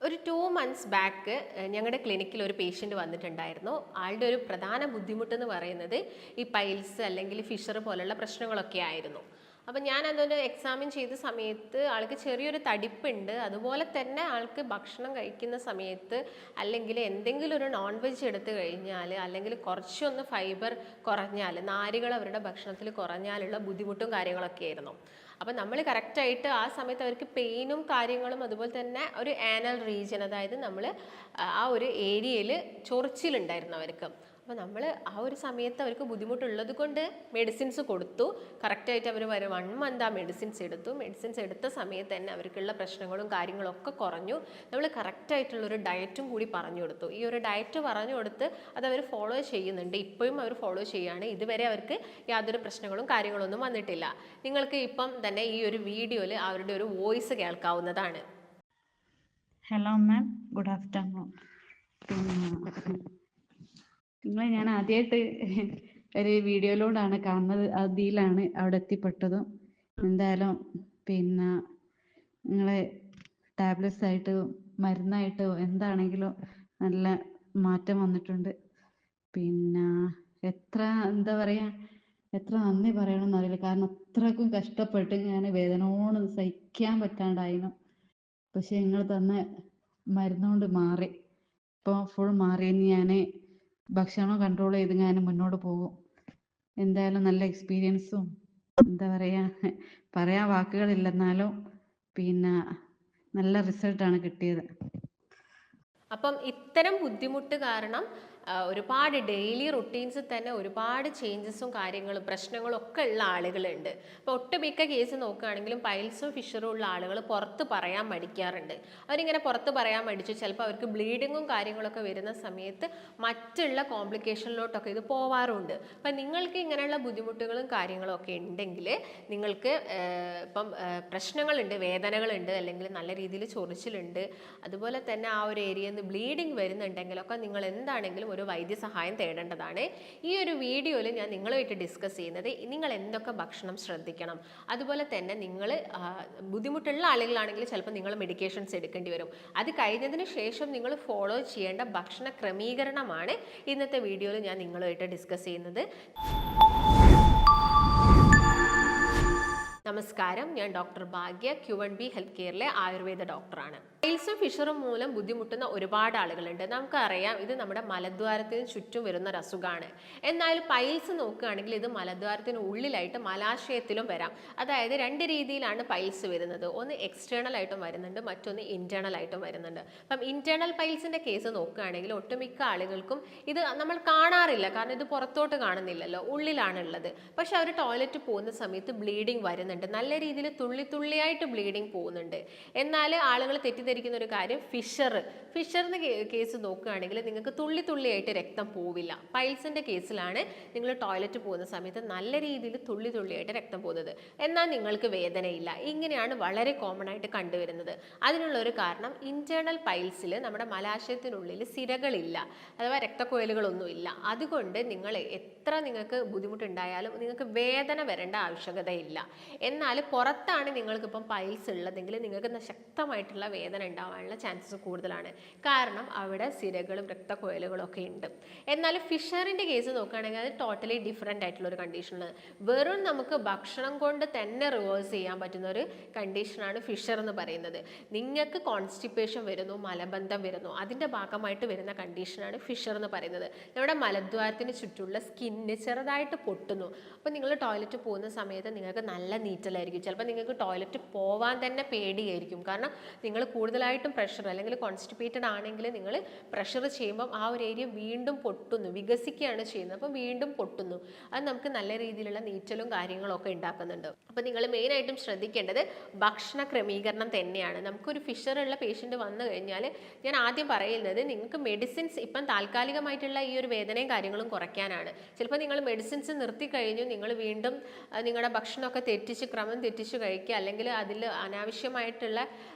ഒരു 2 months back ഞങ്ങളുടെ ക്ലിനിക്കിൽ ഒരു പേഷ്യൻ്റ് വന്നിട്ടുണ്ടായിരുന്നു. ആളുടെ ഒരു പ്രധാന ബുദ്ധിമുട്ടെന്ന് പറയുന്നത് ഈ പൈൽസ് അല്ലെങ്കിൽ ഫിഷർ പോലുള്ള പ്രശ്നങ്ങളൊക്കെ ആയിരുന്നു. അപ്പം ഞാൻ അതൊരു എക്സാമിൻ ചെയ്ത സമയത്ത് ആൾക്ക് ചെറിയൊരു തടിപ്പുണ്ട്. അതുപോലെ തന്നെ ആൾക്ക് ഭക്ഷണം കഴിക്കുന്ന സമയത്ത് അല്ലെങ്കിൽ എന്തെങ്കിലും ഒരു നോൺ വെജ് എടുത്തു കഴിഞ്ഞാൽ അല്ലെങ്കിൽ കുറച്ചൊന്ന് ഫൈബർ കുറഞ്ഞാൽ, നാരുകൾ അവരുടെ ഭക്ഷണത്തിൽ കുറഞ്ഞാലുള്ള ബുദ്ധിമുട്ടും കാര്യങ്ങളൊക്കെ ആയിരുന്നു. അപ്പം നമ്മൾ കറക്റ്റായിട്ട് ആ സമയത്ത് അവർക്ക് പെയിനും കാര്യങ്ങളും അതുപോലെ തന്നെ ഒരു ആനൽ റീജിയൻ, അതായത് നമ്മൾ ആ ഒരു ഏരിയയിൽ ചൊറിച്ചിലുണ്ടായിരുന്നു അവർക്ക്. അപ്പോൾ നമ്മൾ ആ ഒരു സമയത്ത് അവർക്ക് ബുദ്ധിമുട്ടുള്ളത് കൊണ്ട് മെഡിസിൻസ് കൊടുത്തു. കറക്റ്റായിട്ട് അവർ 1 മന്ത് ആ മെഡിസിൻസ് എടുത്തു. മെഡിസിൻസ് എടുത്ത സമയത്ത് തന്നെ അവർക്കുള്ള പ്രശ്നങ്ങളും കാര്യങ്ങളൊക്കെ കുറഞ്ഞു. നമ്മൾ കറക്റ്റായിട്ടുള്ളൊരു ഡയറ്റും കൂടി പറഞ്ഞു കൊടുത്തു. ഈ ഒരു ഡയറ്റ് പറഞ്ഞു കൊടുത്ത് അത് അവർ ഫോളോ ചെയ്യുന്നുണ്ട്. ഇപ്പോഴും അവർ ഫോളോ ചെയ്യുകയാണ്. ഇതുവരെ അവർക്ക് യാതൊരു പ്രശ്നങ്ങളും കാര്യങ്ങളൊന്നും വന്നിട്ടില്ല. നിങ്ങൾക്ക് ഇപ്പം തന്നെ ഈ ഒരു വീഡിയോയിൽ അവരുടെ ഒരു വോയിസ് കേൾക്കാവുന്നതാണ്. Hello ma'am, good afternoon. നിങ്ങളെ ഞാൻ ആദ്യമായിട്ട് ഒരു വീഡിയോയിലൂടെയാണ് കാണുന്നത്. അതിലാണ് അവിടെ എത്തിപ്പെട്ടതും. എന്തായാലും നിങ്ങളെ ടാബ്ലറ്റ്സ് ആയിട്ട് മരുന്നായിട്ടോ എന്താണെങ്കിലും നല്ല മാറ്റം വന്നിട്ടുണ്ട്. എത്ര എന്താ പറയുക, എത്ര നന്ദി പറയണമെന്ന് അറിയില്ല. കാരണം അത്രക്കും കഷ്ടപ്പെട്ട് ഞാൻ വേദനയോട് സഹിക്കാൻ പറ്റാണ്ടായിരുന്നു. പക്ഷെ നിങ്ങൾ തന്ന മരുന്നുകൊണ്ട് മാറി. ഇപ്പോൾ ഫുൾ മാറി. ഇനി ഞാൻ ഭക്ഷണം കൺട്രോൾ ചെയ്ത് ഞാൻ മുന്നോട്ട് പോകും. എന്തായാലും നല്ല എക്സ്പീരിയൻസും എന്താ പറയുക, പറയാൻ വാക്കുകളില്ല. എന്നാലും നല്ല റിസൾട്ടാണ് കിട്ടിയത്. അപ്പം ഇത്തരം ബുദ്ധിമുട്ട് കാരണം ഒരുപാട് ഡെയിലി റുട്ടീൻസിൽ തന്നെ ഒരുപാട് ചേഞ്ചസും കാര്യങ്ങളും പ്രശ്നങ്ങളും ഒക്കെ ഉള്ള ആളുകളുണ്ട്. അപ്പോൾ ഒട്ടുമിക്ക കേസ് നോക്കുകയാണെങ്കിലും പൈൽസും ഫിഷറും ഉള്ള ആളുകൾ പുറത്ത് പറയാൻ മടിക്കാറുണ്ട്. അവരിങ്ങനെ പുറത്ത് പറയാൻ മടിച്ചു ചിലപ്പോൾ അവർക്ക് ബ്ലീഡിങ്ങും കാര്യങ്ങളൊക്കെ വരുന്ന സമയത്ത് മറ്റുള്ള കോംപ്ലിക്കേഷനിലോട്ടൊക്കെ ഇത് പോവാറുണ്ട്. അപ്പം നിങ്ങൾക്ക് ഇങ്ങനെയുള്ള ബുദ്ധിമുട്ടുകളും കാര്യങ്ങളും ഒക്കെ ഉണ്ടെങ്കിൽ നിങ്ങൾക്ക് ഇപ്പം പ്രശ്നങ്ങളുണ്ട്, വേദനകളുണ്ട്, അല്ലെങ്കിൽ നല്ല രീതിയിൽ ചൊറിച്ചിലുണ്ട്, അതുപോലെ തന്നെ ആ ഒരു ഏരിയയിൽ നിന്ന് ബ്ലീഡിങ് വരുന്നുണ്ടെങ്കിലൊക്കെ നിങ്ങൾ എന്താണെങ്കിലും ഒരു വൈദ്യസഹായം തേടേണ്ടതാണ്. ഈ ഒരു വീഡിയോയിൽ ഞാൻ നിങ്ങളുമായിട്ട് ഡിസ്കസ് ചെയ്യുന്നത് നിങ്ങൾ എന്തൊക്കെ ഭക്ഷണം ശ്രദ്ധിക്കണം, അതുപോലെ തന്നെ നിങ്ങൾ ബുദ്ധിമുട്ടുള്ള ആളുകളാണെങ്കിൽ ചിലപ്പോൾ നിങ്ങൾ മെഡിക്കേഷൻസ് എടുക്കേണ്ടി വരും. അത് കഴിഞ്ഞതിന് ശേഷം നിങ്ങൾ ഫോളോ ചെയ്യേണ്ട ഭക്ഷണ ക്രമീകരണമാണ് ഇന്നത്തെ വീഡിയോയിൽ ഞാൻ നിങ്ങളുമായിട്ട് ഡിസ്കസ് ചെയ്യുന്നത്. നമസ്കാരം, ഞാൻ ഡോക്ടർ ഭാഗ്യ, Q1B ഹെൽത്ത് കെയറിലെ ആയുർവേദ ഡോക്ടറാണ്. പൈൽസും ഫിഷറും മൂലം ബുദ്ധിമുട്ടുന്ന ഒരുപാട് ആളുകളുണ്ട്. നമുക്കറിയാം ഇത് നമ്മുടെ മലദ്വാരത്തിന് ചുറ്റും വരുന്ന ഒരു അസുഖമാണ്. എന്നാൽ പൈൽസ് നോക്കുകയാണെങ്കിൽ ഇത് മലദ്വാരത്തിന് ഉള്ളിലായിട്ട് മലാശയത്തിലും വരാം. അതായത് 2 രീതിയിലാണ് പൈൽസ് വരുന്നത്. ഒന്ന് എക്സ്റ്റേണൽ ആയിട്ടും വരുന്നുണ്ട്, മറ്റൊന്ന് ഇന്റേണൽ ആയിട്ടും വരുന്നുണ്ട്. അപ്പം ഇന്റേണൽ പൈൽസിന്റെ കേസ് നോക്കുകയാണെങ്കിൽ ഒട്ടുമിക്ക ആളുകൾക്കും ഇത് നമ്മൾ കാണാറില്ല. കാരണം ഇത് പുറത്തോട്ട് കാണുന്നില്ലല്ലോ, ഉള്ളിലാണുള്ളത്. പക്ഷെ അവർ ടോയ്ലറ്റ് പോകുന്ന സമയത്ത് ബ്ലീഡിങ് വരുന്നുണ്ട്. നല്ല രീതിയിൽ തുള്ളിയായിട്ട് ബ്ലീഡിങ് പോകുന്നുണ്ട്. എന്നാൽ ആളുകൾ തെറ്റിദ്ധരിക്കുന്ന ഒരു കാര്യം ഫിഷറിന്റെ കേസ് നോക്കുകയാണെങ്കിൽ നിങ്ങൾക്ക് തുള്ളിയായിട്ട് രക്തം പോവില്ല. പൈൽസിന്റെ കേസിലാണ് നിങ്ങൾ ടോയ്ലറ്റ് പോകുന്ന സമയത്ത് നല്ല രീതിയിൽ തുള്ളിയായിട്ട് രക്തം പോകുന്നത്, എന്നാൽ നിങ്ങൾക്ക് വേദനയില്ല. ഇങ്ങനെയാണ് വളരെ കോമൺ ആയിട്ട് കണ്ടുവരുന്നത്. അതിനുള്ള ഒരു കാരണം ഇന്റേണൽ പൈൽസിൽ നമ്മുടെ മലാശയത്തിനുള്ളിൽ സിരകളില്ല, അഥവാ രക്തക്കുഴലുകളൊന്നുമില്ല. അതുകൊണ്ട് നിങ്ങൾക്ക് ബുദ്ധിമുട്ടുണ്ടായാലും നിങ്ങൾക്ക് വേദന വരേണ്ട ആവശ്യകതയില്ല. എന്നാൽ പുറത്താണ് നിങ്ങൾക്കിപ്പം പൈൽസ് ഉള്ളതെങ്കിൽ നിങ്ങൾക്ക് ശക്തമായിട്ടുള്ള വേദന ഉണ്ടാവാനുള്ള ചാൻസസ് കൂടുതലാണ്. കാരണം അവിടെ സിരകളും രക്തക്കുഴലുകളും ഒക്കെ ഉണ്ട്. എന്നാൽ ഫിഷറിൻ്റെ കേസ് നോക്കുകയാണെങ്കിൽ അത് ടോട്ടലി ഡിഫറെൻ്റ് ആയിട്ടുള്ള ഒരു കണ്ടീഷനാണ്. വെറും നമുക്ക് ഭക്ഷണം കൊണ്ട് തന്നെ റിവേഴ്സ് ചെയ്യാൻ പറ്റുന്ന ഒരു കണ്ടീഷനാണ് ഫിഷർ എന്ന് പറയുന്നത്. നിങ്ങൾക്ക് കോൺസ്റ്റിപ്പേഷൻ വരുന്നു, മലബന്ധം വരുന്നു, അതിൻ്റെ ഭാഗമായിട്ട് വരുന്ന കണ്ടീഷനാണ് ഫിഷർ എന്ന് പറയുന്നത്. നമ്മുടെ മലദ്വാരത്തിന് ചുറ്റുമുള്ള സ്കിന്ന് ചെറുതായിട്ട് പൊട്ടുന്നു. അപ്പോൾ നിങ്ങൾ ടോയ്ലറ്റ് പോകുന്ന സമയത്ത് നിങ്ങൾക്ക് നല്ല നീറ്റലായിരിക്കും. ചിലപ്പോൾ നിങ്ങൾക്ക് ടോയ്ലറ്റ് പോവാൻ തന്നെ പേടിയായിരിക്കും. കാരണം നിങ്ങൾ കൂടുതലായിട്ടും പ്രഷർ അല്ലെങ്കിൽ കോൺസ്റ്റിപ്പേറ്റഡ് ആണെങ്കിൽ നിങ്ങൾ പ്രഷർ ചെയ്യുമ്പം ആ ഒരു ഏരിയ വീണ്ടും പൊട്ടുന്നു, വികസിക്കുകയാണ് ചെയ്യുന്നത്. അപ്പോൾ വീണ്ടും പൊട്ടുന്നു. അത് നമുക്ക് നല്ല രീതിയിലുള്ള നീറ്റലും കാര്യങ്ങളൊക്കെ ഉണ്ടാക്കുന്നുണ്ട്. അപ്പോൾ നിങ്ങൾ മെയിനായിട്ടും ശ്രദ്ധിക്കേണ്ടത് ഭക്ഷണ ക്രമീകരണം തന്നെയാണ്. നമുക്കൊരു ഫിഷറുള്ള പേഷ്യൻ്റ് വന്നു കഴിഞ്ഞാൽ ഞാൻ ആദ്യം പറയുന്നത് നിങ്ങൾക്ക് മെഡിസിൻസ് ഇപ്പം താൽക്കാലികമായിട്ടുള്ള ഈ ഒരു വേദനയും കാര്യങ്ങളും കുറയ്ക്കാനാണ്. ചിലപ്പോൾ നിങ്ങൾ മെഡിസിൻസ് നിർത്തി കഴിഞ്ഞു, നിങ്ങൾ വീണ്ടും നിങ്ങളുടെ ഭക്ഷണമൊക്കെ ക്രമം തെറ്റിച്ച് കഴിക്കുക, അല്ലെങ്കിൽ അതിൽ അനാവശ്യമായിട്ടുള്ള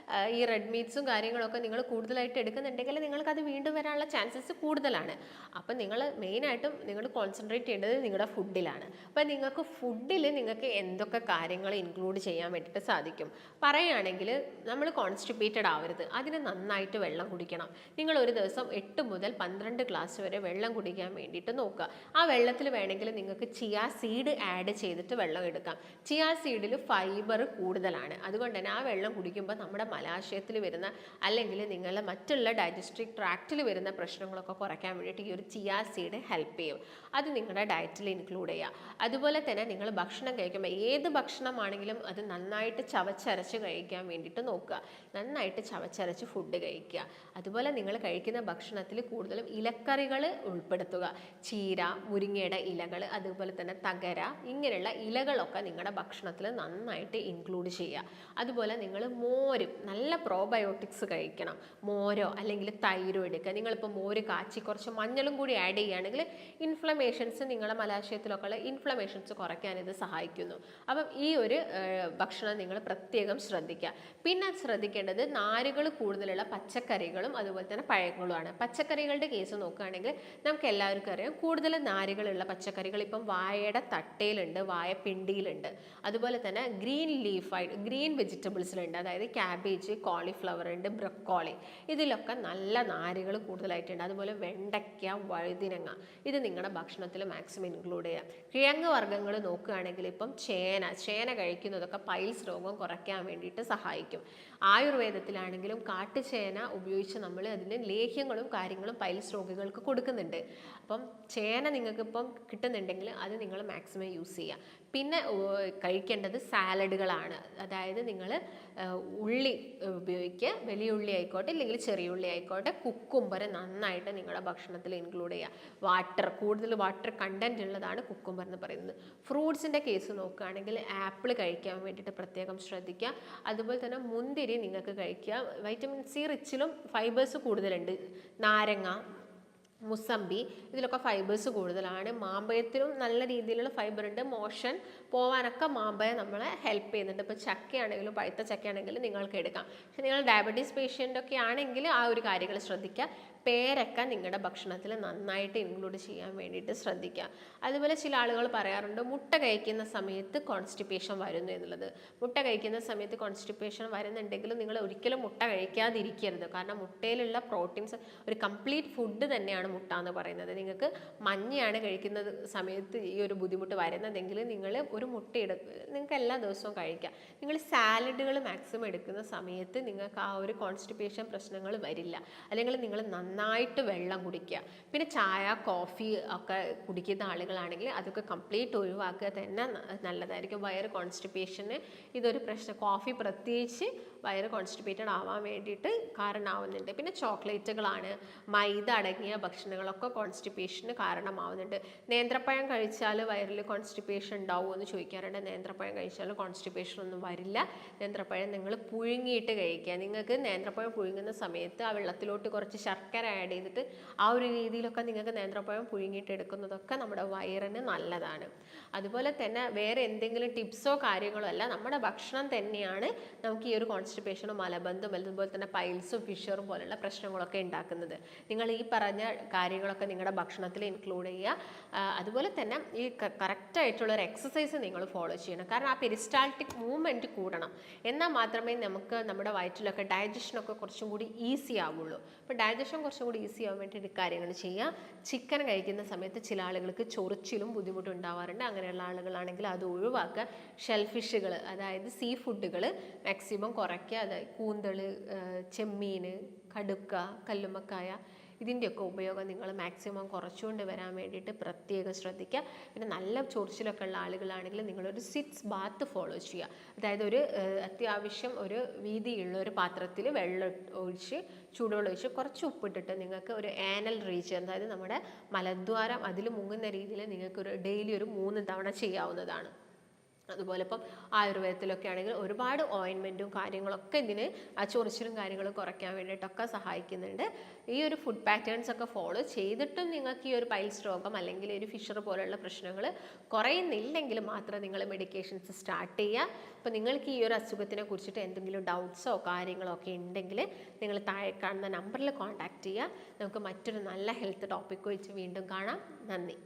ഈ റെഡ് മീറ്റ് മീറ്റ്സും കാര്യങ്ങളൊക്കെ നിങ്ങൾ കൂടുതലായിട്ട് എടുക്കുന്നുണ്ടെങ്കിൽ നിങ്ങൾക്ക് അത് വീണ്ടും വരാനുള്ള ചാൻസസ് കൂടുതലാണ്. അപ്പം നിങ്ങൾ മെയിനായിട്ടും നിങ്ങൾ കോൺസെൻട്രേറ്റ് ചെയ്യേണ്ടത് നിങ്ങളുടെ ഫുഡിലാണ്. അപ്പം നിങ്ങൾക്ക് ഫുഡിൽ നിങ്ങൾക്ക് എന്തൊക്കെ കാര്യങ്ങൾ ഇൻക്ലൂഡ് ചെയ്യാൻ വേണ്ടിയിട്ട് സാധിക്കും പറയുകയാണെങ്കിൽ, നമ്മൾ കോൺസ്റ്റിപ്പേറ്റഡ് ആവരുത്, അതിന് നന്നായിട്ട് വെള്ളം കുടിക്കണം. നിങ്ങൾ ഒരു ദിവസം 8 മുതൽ 12 ഗ്ലാസ് വരെ വെള്ളം കുടിക്കാൻ വേണ്ടിയിട്ട് നോക്കുക. ആ വെള്ളത്തിൽ വേണമെങ്കിൽ നിങ്ങൾക്ക് ചിയാ സീഡ് ആഡ് ചെയ്തിട്ട് വെള്ളം എടുക്കാം. ചിയാ സീഡിൽ ഫൈബർ കൂടുതലാണ്. അതുകൊണ്ട് തന്നെ ആ വെള്ളം കുടിക്കുമ്പോൾ നമ്മുടെ മലാശയത്തിൽ വരുന്ന അല്ലെങ്കിൽ നിങ്ങളുടെ മറ്റുള്ള ഡൈജസ്റ്റീവ് ട്രാക്റ്റിൽ വരുന്ന പ്രശ്നങ്ങളൊക്കെ കുറയ്ക്കാൻ വേണ്ടിയിട്ട് ഈ ഒരു ചിയാ സീഡ് ഹെൽപ്പ് ചെയ്യും. അത് നിങ്ങളുടെ ഡയറ്റിൽ ഇൻക്ലൂഡ് ചെയ്യുക. അതുപോലെ തന്നെ നിങ്ങൾ ഭക്ഷണം കഴിക്കുമ്പോൾ ഏത് ഭക്ഷണമാണെങ്കിലും അത് നന്നായിട്ട് ചവച്ചരച്ച് കഴിക്കാൻ വേണ്ടിയിട്ട് നോക്കുക. നന്നായിട്ട് ചവച്ചരച്ച് ഫുഡ് കഴിക്കുക. അതുപോലെ നിങ്ങൾ കഴിക്കുന്ന ഭക്ഷണത്തിൽ കൂടുതലും ഇലക്കറികൾ ഉൾപ്പെടുത്തുക. ചീര, മുരിങ്ങയുടെ ഇലകൾ, അതുപോലെ തന്നെ തകര, ഇങ്ങനെയുള്ള ഇലകളൊക്കെ നിങ്ങളുടെ ഭക്ഷണത്തിൽ നന്നായിട്ട് ഇൻക്ലൂഡ് ചെയ്യുക. അതുപോലെ നിങ്ങൾ മോരും നല്ല പ്രോബയോട്ടിക്സ് കഴിക്കണം. മോരോ അല്ലെങ്കിൽ തൈരോ എടുക്കുക. നിങ്ങളിപ്പോൾ മോര് കാച്ചി കുറച്ച് മഞ്ഞളും കൂടി ആഡ് ചെയ്യുകയാണെങ്കിൽ ഇൻഫ്ലമേഷൻസ്, നിങ്ങളുടെ മലാശയത്തിലൊക്കെ ഉള്ള ഇൻഫ്ലമേഷൻസ് കുറയ്ക്കാൻ ഇത് സഹായിക്കുന്നു. അപ്പം ഈ ഒരു ഭക്ഷണം നിങ്ങൾ പ്രത്യേകം ശ്രദ്ധിക്കുക. പിന്നെ ശ്രദ്ധിക്കേണ്ടത് നാരുകൾ കൂടുതലുള്ള പച്ചക്കറികളും അതുപോലെ തന്നെ പഴങ്ങളുമാണ്. പച്ചക്കറികളുടെ കേസ് നോക്കുകയാണെങ്കിൽ നമുക്ക് എല്ലാവർക്കും അറിയാം, കൂടുതൽ നാരുകളുള്ള പച്ചക്കറികൾ ഇപ്പം വാഴയുടെ തട്ടയിലുണ്ട്, വാഴപ്പിണ്ടിയിലുണ്ട്. അതുപോലെ തന്നെ ഗ്രീൻ വെജിറ്റബിൾസിലുണ്ട്. അതായത് ക്യാബേജ്, കോളിഫ്ലവർ ഉണ്ട്, ബ്രൊക്കോളി, ഇതിലൊക്കെ നല്ല നാരുകൾ കൂടുതലായിട്ടുണ്ട്. അതുപോലെ വെണ്ടയ്ക്ക, വഴുതിനങ്ങ, ഇത് നിങ്ങളുടെ ഭക്ഷണത്തിൽ മാക്സിമം ഇൻക്ലൂഡ് ചെയ്യുക. കിഴങ്ങ് വർഗ്ഗങ്ങൾ നോക്കുകയാണെങ്കിൽ ഇപ്പം ചേന കഴിക്കുന്നതൊക്കെ പൈൽസ് രോഗം കുറയ്ക്കാൻ വേണ്ടിയിട്ട് സഹായിക്കും. ആയുർവേദത്തിലാണെങ്കിലും കാട്ടുചേന ഉപയോഗിച്ച് നമ്മൾ അതിന് ലേഹ്യങ്ങളും കാര്യങ്ങളും പൈൽസ് രോഗികൾക്ക് കൊടുക്കുന്നുണ്ട്. അപ്പം ചേന നിങ്ങൾക്കിപ്പം കിട്ടുന്നുണ്ടെങ്കിൽ അത് നിങ്ങൾ മാക്സിമം യൂസ് ചെയ്യുക. പിന്നെ കഴിക്കേണ്ടത് സാലഡുകളാണ്. അതായത് നിങ്ങൾ ഉള്ളി ഉപയോഗിക്കുക, വലിയ ഉള്ളി ആയിക്കോട്ടെ ഇല്ലെങ്കിൽ ചെറിയ ഉള്ളി ആയിക്കോട്ടെ. കുക്കുംബർ നന്നായിട്ട് നിങ്ങളുടെ ഭക്ഷണത്തിൽ ഇൻക്ലൂഡ് ചെയ്യുക. കൂടുതൽ വാട്ടർ കണ്ടന്റ് ഉള്ളതാണ് കുക്കുംബർ എന്ന് പറയുന്നത്. ഫ്രൂട്ട്സിൻ്റെ കേസ് നോക്കുകയാണെങ്കിൽ ആപ്പിൾ കഴിക്കാൻ വേണ്ടിയിട്ട് പ്രത്യേകം ശ്രദ്ധിക്കുക. അതുപോലെ തന്നെ മുന്തിരി നിങ്ങൾക്ക് കഴിക്കുക. വൈറ്റമിൻ സി റിച്ചിലും ഫൈബേഴ്സ് കൂടുതലുണ്ട്. നാരങ്ങ, മുസമ്പി, ഇതിലൊക്കെ ഫൈബേഴ്സ് കൂടുതലാണ്. മാമ്പഴത്തിലും നല്ല രീതിയിലുള്ള ഫൈബർ ഉണ്ട്. മോഷൻ പോവാനൊക്കെ മാമ്പഴം നമ്മളെ ഹെൽപ്പ് ചെയ്യുന്നുണ്ട്. ഇപ്പോൾ ചക്കയാണെങ്കിലും പഴുത്ത ചക്കയാണെങ്കിലും നിങ്ങൾക്ക് എടുക്കാം. പക്ഷെ നിങ്ങൾ ഡയബറ്റീസ് പേഷ്യൻ്റ് ഒക്കെ ആണെങ്കിൽ ആ ഒരു കാര്യങ്ങൾ ശ്രദ്ധിക്കുക. പേരക്ക നിങ്ങളുടെ ഭക്ഷണത്തിൽ നന്നായിട്ട് ഇൻക്ലൂഡ് ചെയ്യാൻ വേണ്ടിയിട്ട് ശ്രദ്ധിക്കുക. അതുപോലെ ചില ആളുകൾ പറയാറുണ്ട് മുട്ട കഴിക്കുന്ന സമയത്ത് കോൺസ്റ്റിപ്പേഷൻ വരുന്നു എന്നുള്ളത്. മുട്ട കഴിക്കുന്ന സമയത്ത് കോൺസ്റ്റിപ്പേഷൻ വരുന്നുണ്ടെങ്കിൽ നിങ്ങൾ ഒരിക്കലും മുട്ട കഴിക്കാതിരിക്കരുത്. കാരണം മുട്ടയിലുള്ള പ്രോട്ടീൻസ്, ഒരു കംപ്ലീറ്റ് ഫുഡ് തന്നെയാണ് മുട്ട എന്ന് പറയുന്നത്. നിങ്ങൾക്ക് മഞ്ഞയാണ് കഴിക്കുന്നത് സമയത്ത് ഈ ഒരു ബുദ്ധിമുട്ട് വരുന്നതെങ്കിൽ നിങ്ങൾ ഒരു മുട്ട നിങ്ങൾക്ക് എല്ലാ ദിവസവും കഴിക്കാം. നിങ്ങൾ സാലഡുകൾ മാക്സിമം എടുക്കുന്ന സമയത്ത് നിങ്ങൾക്ക് ആ ഒരു കോൺസ്റ്റിപ്പേഷൻ പ്രശ്നങ്ങൾ വരില്ല. അല്ലെങ്കിൽ നിങ്ങൾ നന്നായിട്ട് വെള്ളം കുടിക്കുക. പിന്നെ ചായ, കോഫി ഒക്കെ കുടിക്കുന്ന ആളുകളാണെങ്കിൽ അതൊക്കെ കംപ്ലീറ്റ് ഒഴിവാക്കുക തന്നെ നല്ലതായിരിക്കും. വയറ് കോൺസ്റ്റിപ്പേഷന് ഇതൊരു പ്രശ്നം. കോഫി പ്രത്യേകിച്ച് വയറ് കോൺസ്റ്റിപ്പേറ്റഡ് ആവാൻ വേണ്ടിയിട്ട് കാരണമാവുന്നുണ്ട്. പിന്നെ ചോക്ലേറ്റുകളാണ്, മൈദ അടങ്ങിയ ഭക്ഷണങ്ങളൊക്കെ കോൺസ്റ്റിപ്പേഷന് കാരണമാവുന്നുണ്ട്. നേന്ത്രപ്പഴം കഴിച്ചാൽ വയറിൽ കോൺസ്റ്റിപ്പേഷൻ ഉണ്ടാവുമോ എന്ന് ചോദിക്കാറുണ്ട്. നേന്ത്രപ്പഴം കഴിച്ചാൽ കോൺസ്റ്റിപ്പേഷൻ ഒന്നും വരില്ല. നേന്ത്രപ്പഴം നിങ്ങൾ പുഴുങ്ങിയിട്ട് കഴിക്കുക. നിങ്ങൾക്ക് നേന്ത്രപ്പഴം പുഴുങ്ങുന്ന സമയത്ത് ആ വെള്ളത്തിലോട്ട് കുറച്ച് ശർക്കര ആഡ് ചെയ്തിട്ട് ആ ഒരു രീതിയിലൊക്കെ നിങ്ങൾക്ക് നേന്ത്രപ്പഴം പുഴുങ്ങിയിട്ട് എടുക്കുന്നതൊക്കെ നമ്മുടെ വയറിന് നല്ലതാണ്. അതുപോലെ തന്നെ വേറെ എന്തെങ്കിലും ടിപ്സോ കാര്യങ്ങളോ അല്ല, നമ്മുടെ ഭക്ഷണം തന്നെയാണ് നമുക്ക് ഈ ഒരു കോൺസ്റ്റിപ്പേഷനും മലബന്ധം അതുപോലെ തന്നെ പൈൽസും ഫിഷറും പോലുള്ള പ്രശ്നങ്ങളൊക്കെ ഉണ്ടാക്കുന്നത്. നിങ്ങൾ ഈ പറഞ്ഞ കാര്യങ്ങളൊക്കെ നിങ്ങളുടെ ഭക്ഷണത്തിൽ ഇൻക്ലൂഡ് ചെയ്യുക. അതുപോലെ തന്നെ ഈ കറക്റ്റായിട്ടുള്ളൊരു എക്സസൈസ് നിങ്ങൾ ഫോളോ ചെയ്യണം. കാരണം ആ പെരിസ്റ്റാൾട്ടിക് മൂവ്മെൻറ്റ് കൂടണം. എന്നാൽ മാത്രമേ നമുക്ക് നമ്മുടെ വയറ്റിലൊക്കെ ഡൈജഷനൊക്കെ കുറച്ചും കൂടി ഈസി ആവുള്ളൂ. അപ്പോൾ ഡൈജഷൻ കുറച്ചും കൂടി ഈസി ആവാൻ വേണ്ടിയിട്ട് കാര്യങ്ങൾ ചെയ്യുക. ചിക്കൻ കഴിക്കുന്ന സമയത്ത് ചില ആളുകൾക്ക് ചൊറിച്ചിലും ബുദ്ധിമുട്ടുണ്ടാവാറുണ്ട്. അങ്ങനെയുള്ള ആളുകളാണെങ്കിൽ അത് ഒഴിവാക്കുക. ഷെൽഫിഷുകൾ, അതായത് സീ ഫുഡുകൾ മാക്സിമം കുറയ്ക്കുക. അതായത് കൂന്തൾ, ചെമ്മീൻ, കടുക്ക, കല്ലുമ്മക്കായ, ഇതിൻ്റെയൊക്കെ ഉപയോഗം നിങ്ങൾ മാക്സിമം കുറച്ചുകൊണ്ട് വരാൻ വേണ്ടിയിട്ട് പ്രത്യേകം ശ്രദ്ധിക്കുക. പിന്നെ നല്ല ചൊറിച്ചിലൊക്കെ ഉള്ള ആളുകളാണെങ്കിൽ നിങ്ങളൊരു സിറ്റ്സ് ബാത്ത് ഫോളോ ചെയ്യുക. അതായത് ഒരു അത്യാവശ്യം ഒരു വീതിയുള്ള ഒരു പാത്രത്തിൽ വെള്ളം ഒഴിച്ച്, ചൂടുവെള്ളം ഒഴിച്ച് കുറച്ച് ഉപ്പിട്ടിട്ട് നിങ്ങൾക്ക് ഒരു ആനൽ റീജിയൻ, അതായത് നമ്മുടെ മലദ്വാരം അതിൽ മുങ്ങുന്ന രീതിയിൽ നിങ്ങൾക്ക് ഒരു ഡെയിലി ഒരു 3 തവണ ചെയ്യാവുന്നതാണ്. അതുപോലെ ഇപ്പം ആയുർവേദത്തിലൊക്കെ ആണെങ്കിൽ ഒരുപാട് ഓയിൻമെൻറ്റും കാര്യങ്ങളൊക്കെ ഇതിന് ആ ചൊറിച്ചിലും കാര്യങ്ങളും കുറയ്ക്കാൻ വേണ്ടിയിട്ടൊക്കെ സഹായിക്കുന്നുണ്ട്. ഈ ഒരു ഫുഡ് പാറ്റേൺസ് ഒക്കെ ഫോളോ ചെയ്തിട്ടും നിങ്ങൾക്ക് ഈ ഒരു പൈൽസ് രോഗം അല്ലെങ്കിൽ ഒരു ഫിഷർ പോലുള്ള പ്രശ്നങ്ങൾ കുറയുന്നില്ലെങ്കിൽ മാത്രം നിങ്ങൾ മെഡിക്കേഷൻസ് സ്റ്റാർട്ട് ചെയ്യുക. അപ്പോൾ നിങ്ങൾക്ക് ഈ ഒരു അസുഖത്തിനെ കുറിച്ചിട്ട് എന്തെങ്കിലും ഡൗട്ട്സോ കാര്യങ്ങളോ ഒക്കെ ഉണ്ടെങ്കിൽ നിങ്ങൾ താഴെ കാണുന്ന നമ്പറിൽ കോൺടാക്റ്റ് ചെയ്യുക. നമുക്ക് മറ്റൊരു നല്ല ഹെൽത്ത് ടോപ്പിക്ക് വെച്ച് വീണ്ടും കാണാം. നന്ദി.